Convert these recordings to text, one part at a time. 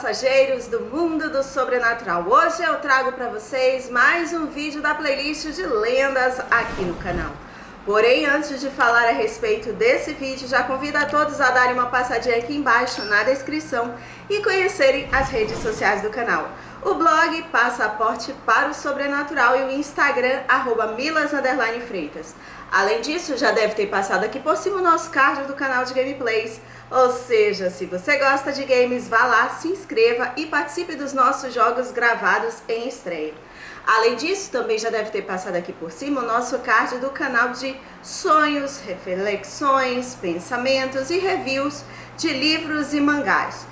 passageiros do mundo do sobrenatural. Hoje eu trago para vocês mais um vídeo da playlist de lendas aqui no canal. Porém, antes de falar a respeito desse vídeo, já convido a todos a darem uma passadinha aqui embaixo na descrição e conhecerem as redes sociais do canal. O blog Passaporte para o Sobrenatural e o Instagram @milas_freitas. Além disso, já deve ter passado aqui por cima o nosso card do canal de gameplays. Ou seja, se você gosta de games, vá lá, se inscreva e participe dos nossos jogos gravados em estreia. Além disso, também já deve ter passado aqui por cima o nosso card do canal de sonhos, reflexões, pensamentos e reviews de livros e mangás.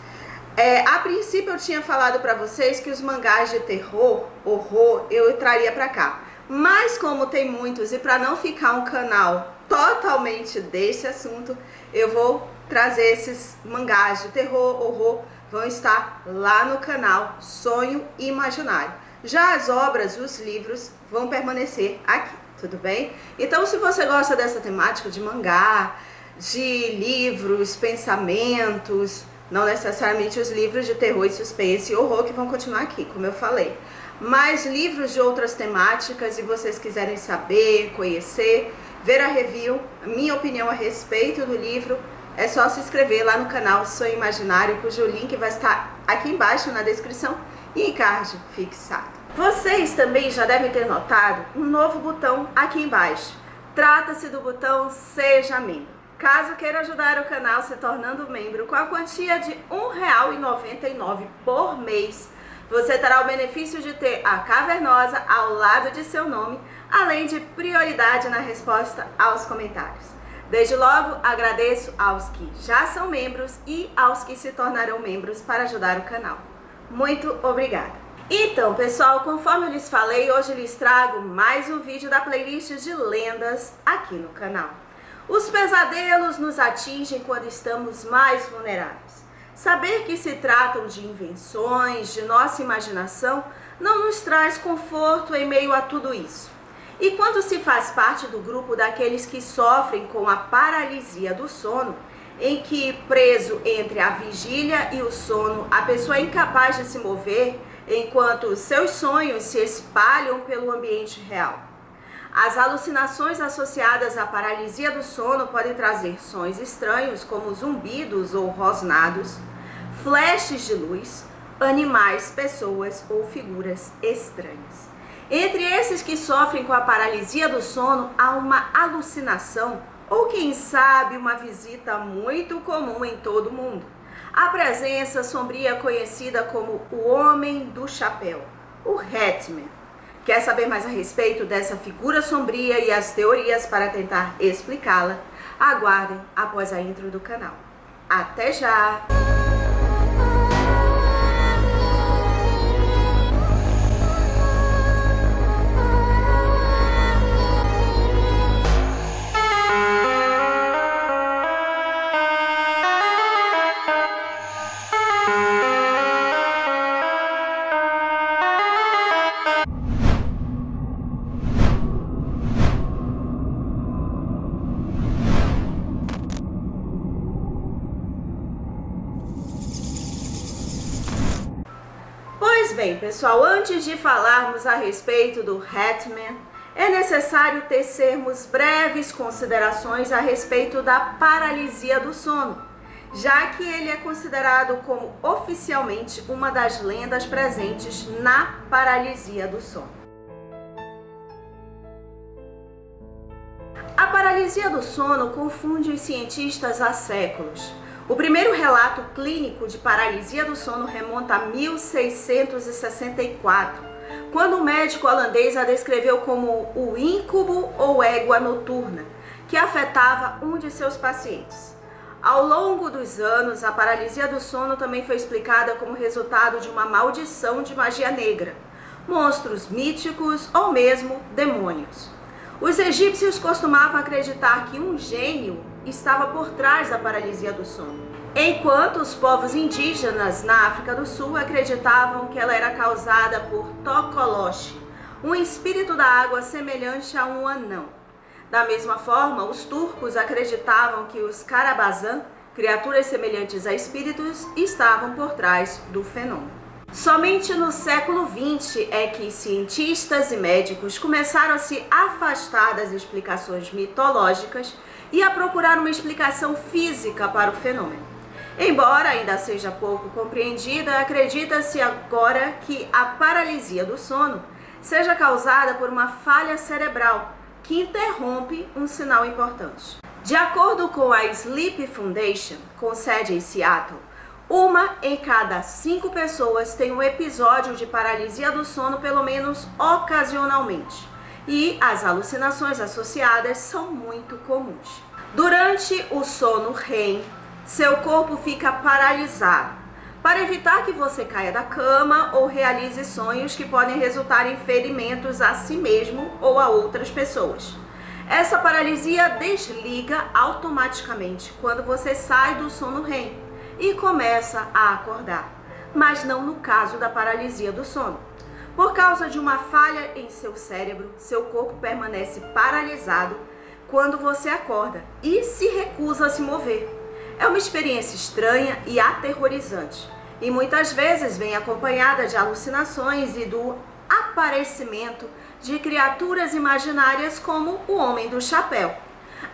A princípio eu tinha falado para vocês que os mangás de terror, horror, eu traria para cá. Mas como tem muitos e para não ficar um canal totalmente desse assunto, eu vou trazer esses mangás de terror, horror, vão estar lá no canal Sonho Imaginário. Já as obras, os livros, vão permanecer aqui, tudo bem? Então, se você gosta dessa temática de mangá, de livros, pensamentos, não necessariamente os livros de terror e suspense e horror que vão continuar aqui, como eu falei, mas livros de outras temáticas, e vocês quiserem saber, conhecer, ver a review, a minha opinião a respeito do livro, é só se inscrever lá no canal Sonho Imaginário, cujo link vai estar aqui embaixo na descrição e em card fixado. Vocês também já devem ter notado um novo botão aqui embaixo. Trata-se do botão Seja Membro. Caso queira ajudar o canal se tornando membro com a quantia de R$ 1,99 por mês, você terá o benefício de ter a cavernosa ao lado de seu nome, além de prioridade na resposta aos comentários. Desde logo, agradeço aos que já são membros e aos que se tornarão membros para ajudar o canal. Muito obrigada! Então, pessoal, conforme eu lhes falei, hoje lhes trago mais um vídeo da playlist de lendas aqui no canal. Os pesadelos nos atingem quando estamos mais vulneráveis. Saber que se tratam de invenções, de nossa imaginação, não nos traz conforto em meio a tudo isso. E quando se faz parte do grupo daqueles que sofrem com a paralisia do sono, em que, preso entre a vigília e o sono, a pessoa é incapaz de se mover, enquanto seus sonhos se espalham pelo ambiente real. As alucinações associadas à paralisia do sono podem trazer sons estranhos, como zumbidos ou rosnados, flashes de luz, animais, pessoas ou figuras estranhas. Entre esses que sofrem com a paralisia do sono, há uma alucinação, ou quem sabe uma visita muito comum em todo mundo. A presença sombria conhecida como o Homem do Chapéu, o Hatman. Quer saber mais a respeito dessa figura sombria e as teorias para tentar explicá-la? Aguardem após a intro do canal. Até já! Pois bem, pessoal, antes de falarmos a respeito do Hatman, é necessário tecermos breves considerações a respeito da paralisia do sono, já que ele é considerado como oficialmente uma das lendas presentes na paralisia do sono. A paralisia do sono confunde os cientistas há séculos. O primeiro relato clínico de paralisia do sono remonta a 1664, quando um médico holandês a descreveu como o íncubo ou égua noturna, que afetava um de seus pacientes. Ao longo dos anos, a paralisia do sono também foi explicada como resultado de uma maldição de magia negra, monstros míticos ou mesmo demônios. Os egípcios costumavam acreditar que um gênio estava por trás da paralisia do sono, enquanto os povos indígenas na África do Sul acreditavam que ela era causada por Tokoloshi, um espírito da água semelhante a um anão. Da mesma forma, os turcos acreditavam que os Karabazan criaturas semelhantes a espíritos estavam por trás do fenômeno. Somente no século XX é que cientistas e médicos começaram a se afastar das explicações mitológicas e a procurar uma explicação física para o fenômeno. Embora ainda seja pouco compreendida, acredita-se agora que a paralisia do sono seja causada por uma falha cerebral que interrompe um sinal importante. De acordo com a Sleep Foundation, com sede em Seattle, 1 em cada 5 pessoas tem um episódio de paralisia do sono pelo menos ocasionalmente, e as alucinações associadas são muito comuns. Durante o sono REM, seu corpo fica paralisado, para evitar que você caia da cama ou realize sonhos que podem resultar em ferimentos a si mesmo ou a outras pessoas. Essa paralisia desliga automaticamente quando você sai do sono REM e começa a acordar, mas não no caso da paralisia do sono. Por causa de uma falha em seu cérebro, seu corpo permanece paralisado quando você acorda e se recusa a se mover. É uma experiência estranha e aterrorizante, e muitas vezes vem acompanhada de alucinações e do aparecimento de criaturas imaginárias como o Homem do Chapéu.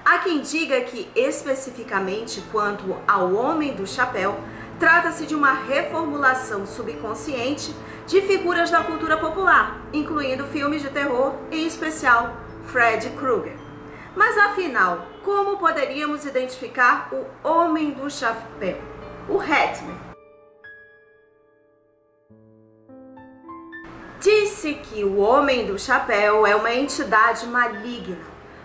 Há quem diga que, especificamente quanto ao Homem do Chapéu, trata-se de uma reformulação subconsciente de figuras da cultura popular, incluindo filmes de terror, em especial Freddy Krueger. Mas afinal, como poderíamos identificar o Homem do Chapéu, o Hatman? Disse que o Homem do Chapéu é uma entidade maligna,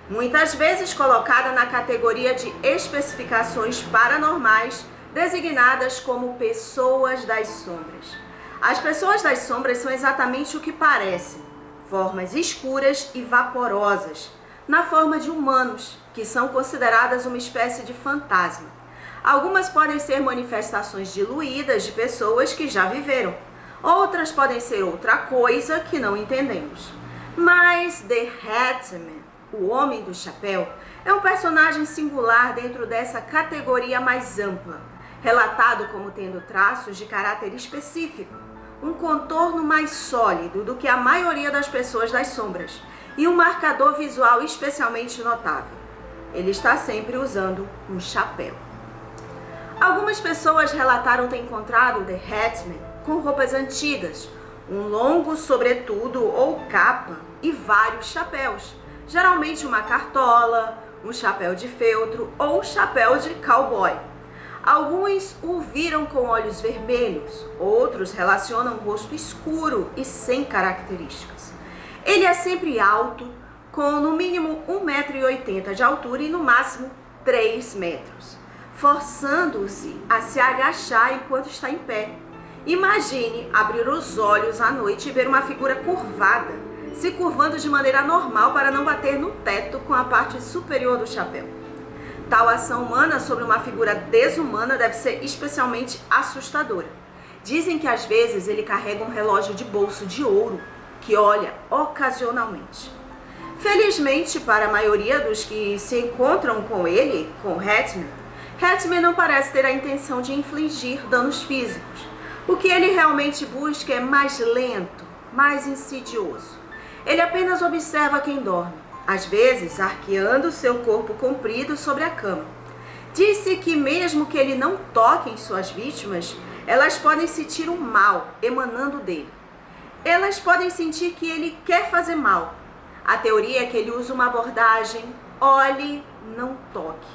muitas vezes colocada na categoria de especificações paranormais, designadas como pessoas das sombras. As pessoas das sombras são exatamente o que parecem, formas escuras e vaporosas, na forma de humanos, que são consideradas uma espécie de fantasma. Algumas podem ser manifestações diluídas de pessoas que já viveram, outras podem ser outra coisa que não entendemos. Mas The Hatman, o Homem do Chapéu, é um personagem singular dentro dessa categoria mais ampla, relatado como tendo traços de caráter específico, um contorno mais sólido do que a maioria das pessoas das sombras e um marcador visual especialmente notável. Ele está sempre usando um chapéu. Algumas pessoas relataram ter encontrado The Hatman com roupas antigas, um longo sobretudo ou capa e vários chapéus, geralmente uma cartola, um chapéu de feltro ou um chapéu de cowboy. Alguns o viram com olhos vermelhos, outros relacionam um rosto escuro e sem características. Ele é sempre alto, com no mínimo 1,80 m de altura e no máximo 3 metros, forçando-se a se agachar enquanto está em pé. Imagine abrir os olhos à noite e ver uma figura curvada, se curvando de maneira normal para não bater no teto com a parte superior do chapéu. Tal ação humana sobre uma figura desumana deve ser especialmente assustadora. Dizem que às vezes ele carrega um relógio de bolso de ouro, que olha ocasionalmente. Felizmente, para a maioria dos que se encontram com ele, com Hatman não parece ter a intenção de infligir danos físicos. O que ele realmente busca é mais lento, mais insidioso. Ele apenas observa quem dorme, às vezes arqueando seu corpo comprido sobre a cama. Disse que mesmo que ele não toque em suas vítimas, elas podem sentir o mal emanando dele. Elas podem sentir que ele quer fazer mal. A teoria é que ele usa uma abordagem olhe, não toque,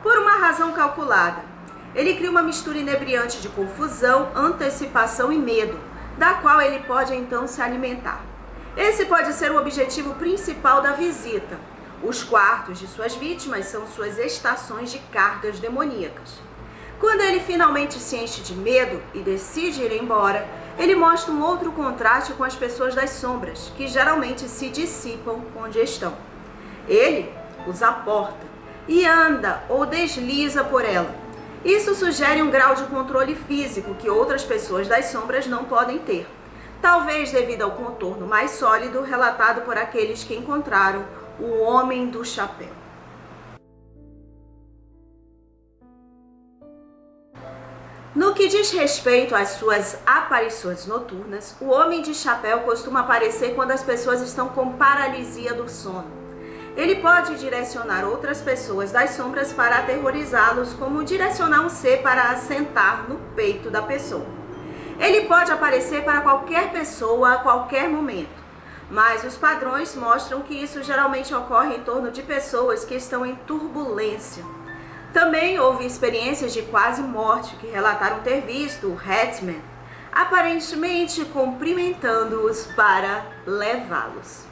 por uma razão calculada. Ele cria uma mistura inebriante de confusão, antecipação e medo, da qual ele pode então se alimentar. Esse pode ser o objetivo principal da visita. Os quartos de suas vítimas são suas estações de cargas demoníacas. Quando ele finalmente se enche de medo e decide ir embora, ele mostra um outro contraste com as pessoas das sombras, que geralmente se dissipam onde estão. Ele os aporta e anda ou desliza por ela. Isso sugere um grau de controle físico que outras pessoas das sombras não podem ter, talvez devido ao contorno mais sólido relatado por aqueles que encontraram o Homem do Chapéu. que diz respeito às suas aparições noturnas, o Homem de Chapéu costuma aparecer quando as pessoas estão com paralisia do sono. Ele pode direcionar outras pessoas das sombras para aterrorizá-los, como direcionar um ser para assentar no peito da pessoa. Ele pode aparecer para qualquer pessoa a qualquer momento, mas os padrões mostram que isso geralmente ocorre em torno de pessoas que estão em turbulência. Também houve experiências de quase morte que relataram ter visto o Hatman, aparentemente cumprimentando-os para levá-los.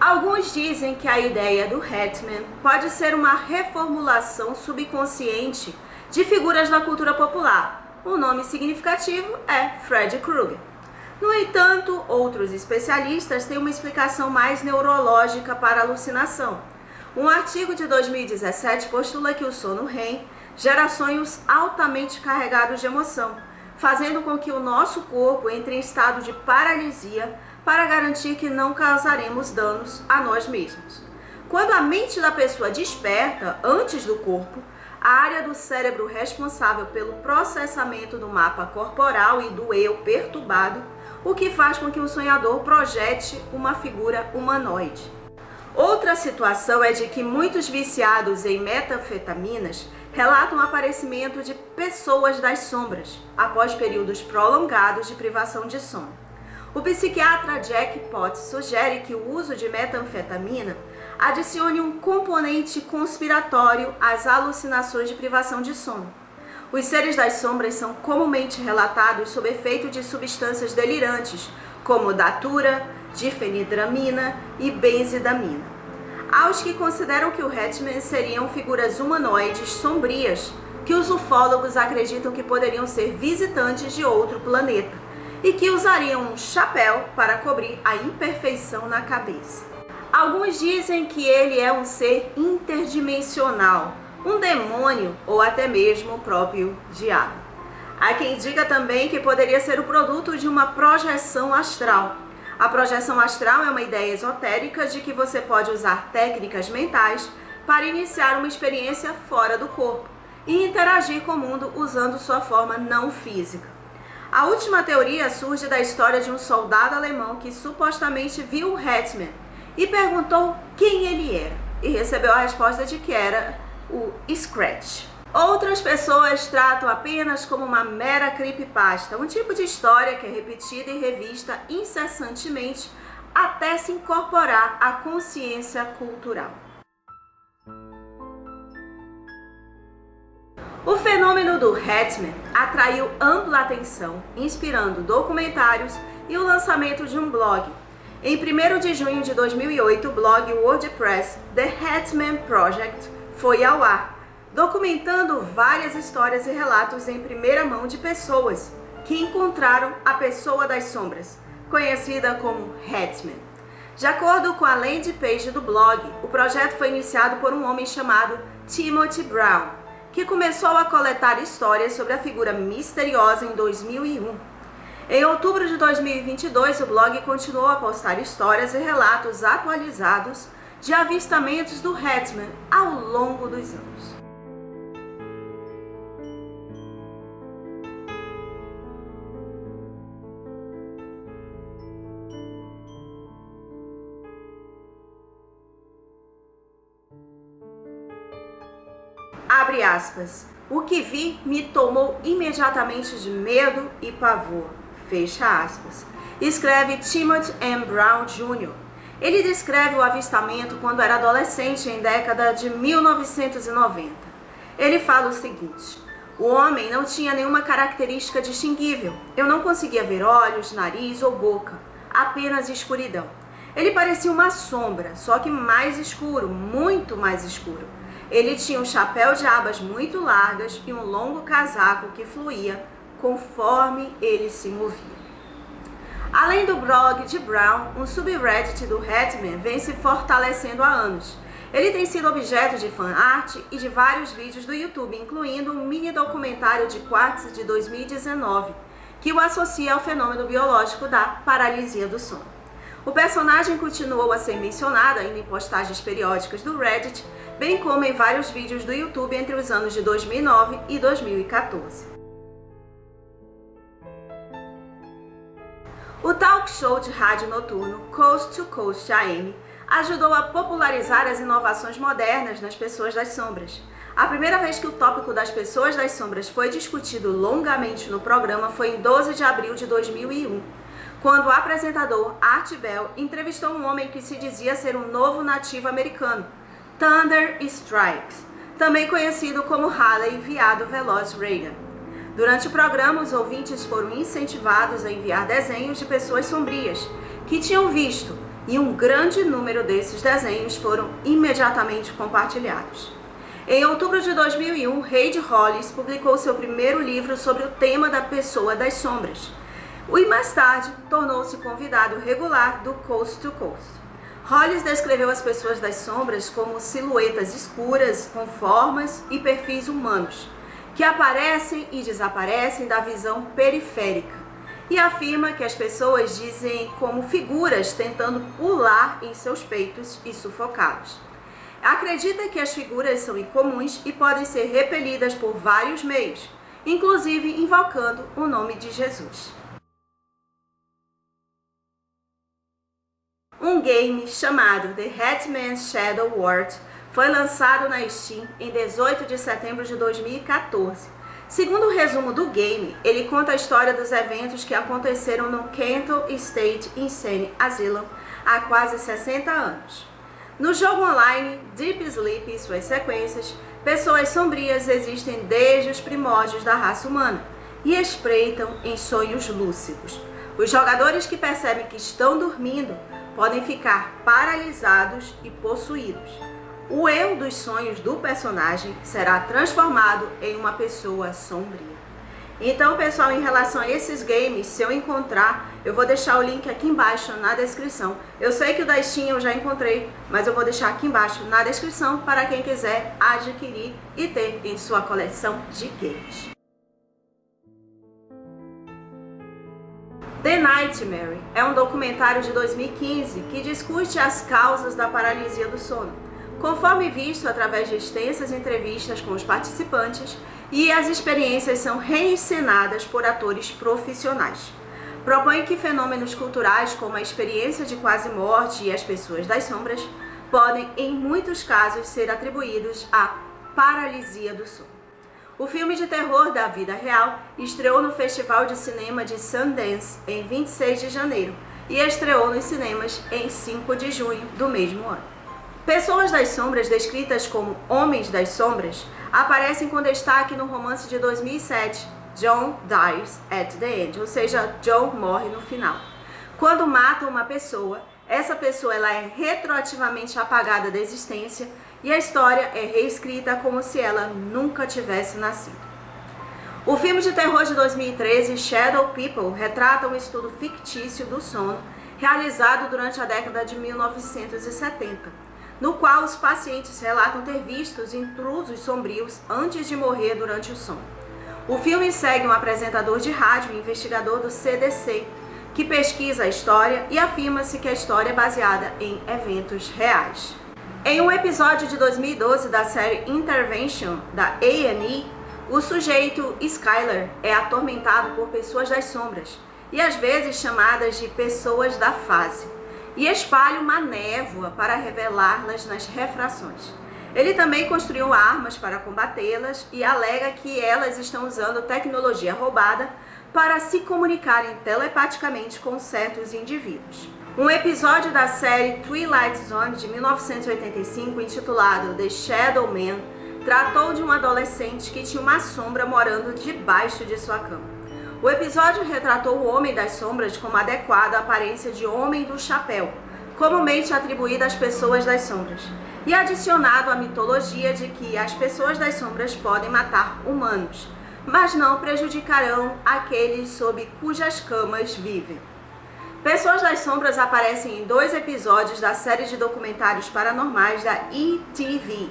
Alguns dizem que a ideia do Hatman pode ser uma reformulação subconsciente de figuras da cultura popular. O nome significativo é Freddy Krueger. No entanto, outros especialistas têm uma explicação mais neurológica para a alucinação. Um artigo de 2017 postula que o sono REM gera sonhos altamente carregados de emoção, fazendo com que o nosso corpo entre em estado de paralisia para garantir que não causaremos danos a nós mesmos. Quando a mente da pessoa desperta antes do corpo, a área do cérebro responsável pelo processamento do mapa corporal e do eu perturbado, o que faz com que o sonhador projete uma figura humanoide. Outra situação é de que muitos viciados em metanfetaminas relatam o aparecimento de pessoas das sombras após períodos prolongados de privação de sono. O psiquiatra Jack Potts sugere que o uso de metanfetamina adicione um componente conspiratório às alucinações de privação de sono. Os seres das sombras são comumente relatados sob efeito de substâncias delirantes, como datura, difenidramina e benzidamina. Há os que consideram que o Hatman seriam figuras humanoides sombrias, que os ufólogos acreditam que poderiam ser visitantes de outro planeta, e que usariam um chapéu para cobrir a imperfeição na cabeça. Alguns dizem que ele é um ser interdimensional, um demônio ou até mesmo o próprio diabo. Há quem diga também que poderia ser o produto de uma projeção astral. A projeção astral é uma ideia esotérica de que você pode usar técnicas mentais para iniciar uma experiência fora do corpo e interagir com o mundo usando sua forma não física. A última teoria surge da história de um soldado alemão que supostamente viu o Hatman e perguntou quem ele era, e recebeu a resposta de que era o Scratch. Outras pessoas tratam apenas como uma mera creepypasta, um tipo de história que é repetida e revista incessantemente até se incorporar à consciência cultural. O fenômeno do Hatman atraiu ampla atenção, inspirando documentários e o lançamento de um blog. Em 1º de junho de 2008, o blog WordPress The Hatman Project foi ao ar, documentando várias histórias e relatos em primeira mão de pessoas que encontraram a pessoa das sombras, conhecida como Hatman. De acordo com a landing page do blog, o projeto foi iniciado por um homem chamado Timothy Brown, que começou a coletar histórias sobre a figura misteriosa em 2001. Em outubro de 2022, o blog continuou a postar histórias e relatos atualizados de avistamentos do Hatman ao longo dos anos. Abre aspas. O que vi me tomou imediatamente de medo e pavor. Fecha aspas. Escreve Timothy M. Brown Jr. Ele descreve o avistamento quando era adolescente em década de 1990. Ele fala o seguinte: o homem não tinha nenhuma característica distinguível. Eu não conseguia ver olhos, nariz ou boca, apenas escuridão. Ele parecia uma sombra, só que mais escuro, muito mais escuro. Ele tinha um chapéu de abas muito largas e um longo casaco que fluía conforme ele se movia. Além do blog de Brown, um subreddit do Hatman vem se fortalecendo há anos. Ele tem sido objeto de fanart e de vários vídeos do YouTube, incluindo um mini documentário de Quartz de 2019, que o associa ao fenômeno biológico da paralisia do sono. O personagem continuou a ser mencionado ainda em postagens periódicas do Reddit, bem como em vários vídeos do YouTube entre os anos de 2009 e 2014. O talk show de rádio noturno Coast to Coast AM ajudou a popularizar as inovações modernas nas pessoas das sombras. A primeira vez que o tópico das pessoas das sombras foi discutido longamente no programa foi em 12 de abril de 2001, quando o apresentador Art Bell entrevistou um homem que se dizia ser um novo nativo americano, Thunder Strikes, também conhecido como Halley Viado Veloz Reagan. Durante o programa, os ouvintes foram incentivados a enviar desenhos de pessoas sombrias que tinham visto, e um grande número desses desenhos foram imediatamente compartilhados. Em outubro de 2001, Reid Hollis publicou seu primeiro livro sobre o tema da pessoa das sombras. E mais tarde, tornou-se convidado regular do Coast to Coast. Hollis descreveu as pessoas das sombras como silhuetas escuras, com formas e perfis humanos, que aparecem e desaparecem da visão periférica, e afirma que as pessoas dizem como figuras tentando pular em seus peitos e sufocá-los. Acredita que as figuras são incomuns e podem ser repelidas por vários meios, inclusive invocando o nome de Jesus. Um game chamado The Hatman's Shadow World foi lançado na Steam em 18 de setembro de 2014. Segundo o resumo do game, ele conta a história dos eventos que aconteceram no Kenton State Insane Asylum há quase 60 anos. No jogo online Deep Sleep e suas sequências, pessoas sombrias existem desde os primórdios da raça humana e espreitam em sonhos lúcidos. Os jogadores que percebem que estão dormindo podem ficar paralisados e possuídos. O eu dos sonhos do personagem será transformado em uma pessoa sombria. Então, pessoal, em relação a esses games, se eu encontrar, eu vou deixar o link aqui embaixo na descrição. Eu sei que o da Steam eu já encontrei, mas eu vou deixar aqui embaixo na descrição para quem quiser adquirir e ter em sua coleção de games. The Nightmare é um documentário de 2015 que discute as causas da paralisia do sono, conforme visto através de extensas entrevistas com os participantes, e as experiências são reencenadas por atores profissionais. Propõe que fenômenos culturais como a experiência de quase morte e as pessoas das sombras podem, em muitos casos, ser atribuídos à paralisia do sono. O filme de terror da vida real estreou no Festival de Cinema de Sundance em 26 de janeiro e estreou nos cinemas em 5 de junho do mesmo ano. Pessoas das sombras, descritas como homens das sombras, aparecem com destaque no romance de 2007, John Dies at the End, ou seja, John morre no final. Quando matam uma pessoa, essa pessoa ela é retroativamente apagada da existência e a história é reescrita como se ela nunca tivesse nascido. O filme de terror de 2013, Shadow People, retrata um estudo fictício do sono realizado durante a década de 1970. No qual os pacientes relatam ter visto intrusos sombrios antes de morrer durante o sono. O filme segue um apresentador de rádio e investigador do CDC, que pesquisa a história e afirma-se que a história é baseada em eventos reais. Em um episódio de 2012 da série Intervention, da A&E, o sujeito Skyler é atormentado por pessoas das sombras, e às vezes chamadas de pessoas da fase, e espalha uma névoa para revelá-las nas refrações. Ele também construiu armas para combatê-las e alega que elas estão usando tecnologia roubada para se comunicarem telepaticamente com certos indivíduos. Um episódio da série Twilight Zone de 1985, intitulado The Shadow Man, tratou de um adolescente que tinha uma sombra morando debaixo de sua cama. O episódio retratou o Homem das Sombras como adequado à aparência de Homem do Chapéu, comumente atribuída às pessoas das sombras, e adicionado a mitologia de que as pessoas das sombras podem matar humanos, mas não prejudicarão aqueles sob cujas camas vivem. Pessoas das Sombras aparecem em 2 episódios da série de documentários paranormais da ETV,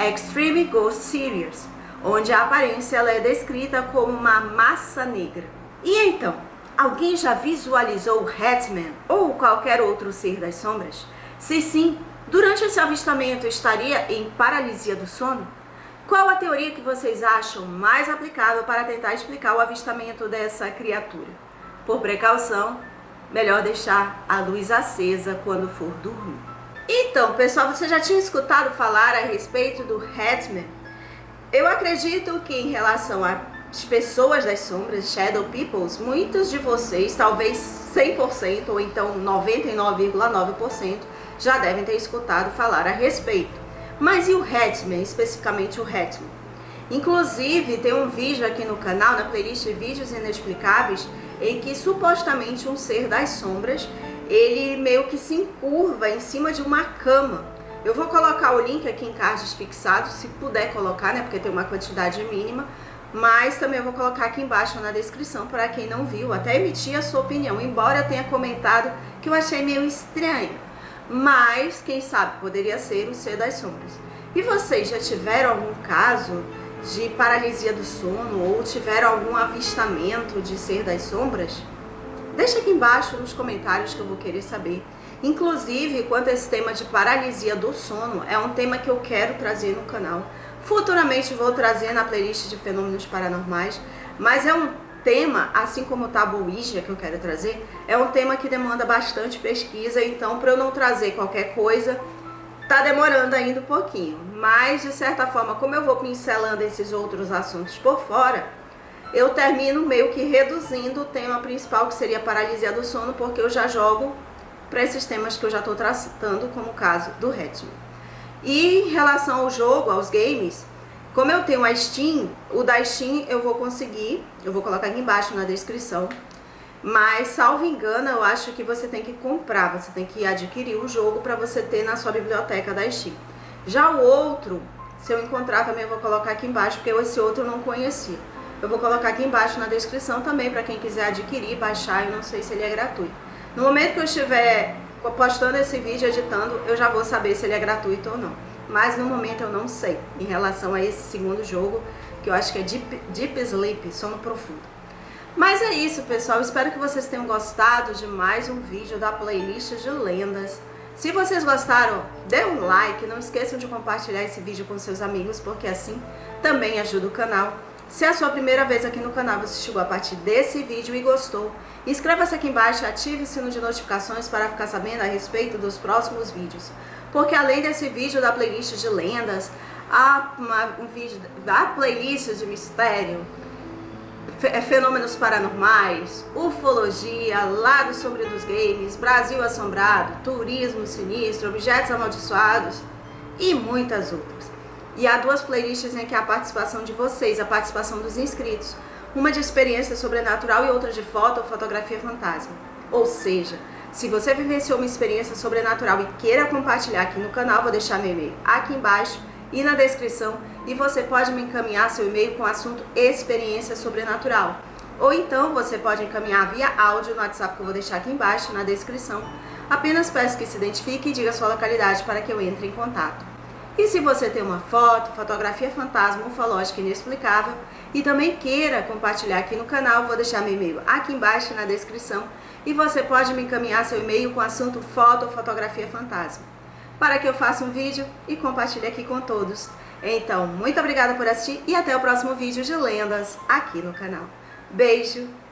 Extreme Ghost Series, onde a aparência ela é descrita como uma massa negra. E então, alguém já visualizou o Hatman ou qualquer outro ser das sombras? Se sim, Durante esse avistamento, estaria em paralisia do sono? Qual a teoria que vocês acham mais aplicável para tentar explicar o avistamento dessa criatura? Por precaução, melhor deixar a luz acesa quando for dormir. Então, pessoal, você já tinha escutado falar a respeito do Hatman? Eu acredito que em relação às pessoas das sombras, Shadow Peoples, muitos de vocês, talvez 100% ou então 99,9%, já devem ter escutado falar a respeito. Mas e o Hatman, especificamente o Hatman? Inclusive, tem um vídeo aqui no canal, na playlist Vídeos Inexplicáveis, em que supostamente um ser das sombras, ele meio que se encurva em cima de uma cama. Eu vou colocar o link aqui em cards fixados, se puder colocar, né, porque tem uma quantidade mínima, mas também eu vou colocar aqui embaixo na descrição para quem não viu, até emitir a sua opinião, embora eu tenha comentado que eu achei meio estranho. Mas, quem sabe, poderia ser o ser das sombras. E vocês já tiveram algum caso de paralisia do sono ou tiveram algum avistamento de ser das sombras? Deixa aqui embaixo nos comentários que eu vou querer saber. Inclusive, quanto a esse tema de paralisia do sono, é um tema que eu quero trazer no canal. Futuramente vou trazer na playlist de fenômenos paranormais, mas é um tema, assim como o Tabu Ouija que eu quero trazer, é um tema que demanda bastante pesquisa, então para eu não trazer qualquer coisa, tá demorando ainda um pouquinho. Mas de certa forma, como eu vou pincelando esses outros assuntos por fora, eu termino meio que reduzindo o tema principal, que seria paralisia do sono, porque eu já jogo para esses temas que eu já estou tratando, como o caso do Hatman. E em relação ao jogo, aos games, como eu tenho a Steam, o da Steam eu vou conseguir, eu vou colocar aqui embaixo na descrição, mas salvo engano eu acho que você tem que comprar, você tem que adquirir o jogo para você ter na sua biblioteca da Steam. Já o outro, se eu encontrar também eu vou colocar aqui embaixo, porque esse outro eu não conhecia. Eu vou colocar aqui embaixo na descrição também para quem quiser adquirir, baixar, eu não sei se ele é gratuito. No momento que eu estiver postando esse vídeo, editando, eu já vou saber se ele é gratuito ou não. Mas no momento eu não sei em relação a esse segundo jogo, que eu acho que é Deep Sleep, sono profundo. Mas é isso, pessoal. Espero que vocês tenham gostado de mais um vídeo da playlist de lendas. Se vocês gostaram, dê um like. Não esqueçam de compartilhar esse vídeo com seus amigos, porque assim também ajuda o canal. Se é a sua primeira vez aqui no canal, você chegou a partir desse vídeo e gostou, inscreva-se aqui embaixo e ative o sino de notificações para ficar sabendo a respeito dos próximos vídeos. Porque além desse vídeo da playlist de lendas, há um vídeo da playlist de mistério, fenômenos paranormais, ufologia, lado sombrio dos games, Brasil assombrado, turismo sinistro, objetos amaldiçoados e muitas outras. E há duas playlists em que há a participação de vocês, a participação dos inscritos, uma de experiência sobrenatural e outra de foto ou fotografia fantasma. Ou seja, se você vivenciou uma experiência sobrenatural e queira compartilhar aqui no canal, vou deixar meu e-mail aqui embaixo e na descrição, e você pode me encaminhar seu e-mail com o assunto experiência sobrenatural. Ou então você pode encaminhar via áudio no WhatsApp que eu vou deixar aqui embaixo na descrição. Apenas peço que se identifique e diga a sua localidade para que eu entre em contato. E se você tem uma foto, fotografia fantasma, ufológica inexplicável e também queira compartilhar aqui no canal, vou deixar meu e-mail aqui embaixo na descrição e você pode me encaminhar seu e-mail com o assunto foto ou fotografia fantasma, para que eu faça um vídeo e compartilhe aqui com todos. Então, muito obrigada por assistir e até o próximo vídeo de lendas aqui no canal. Beijo!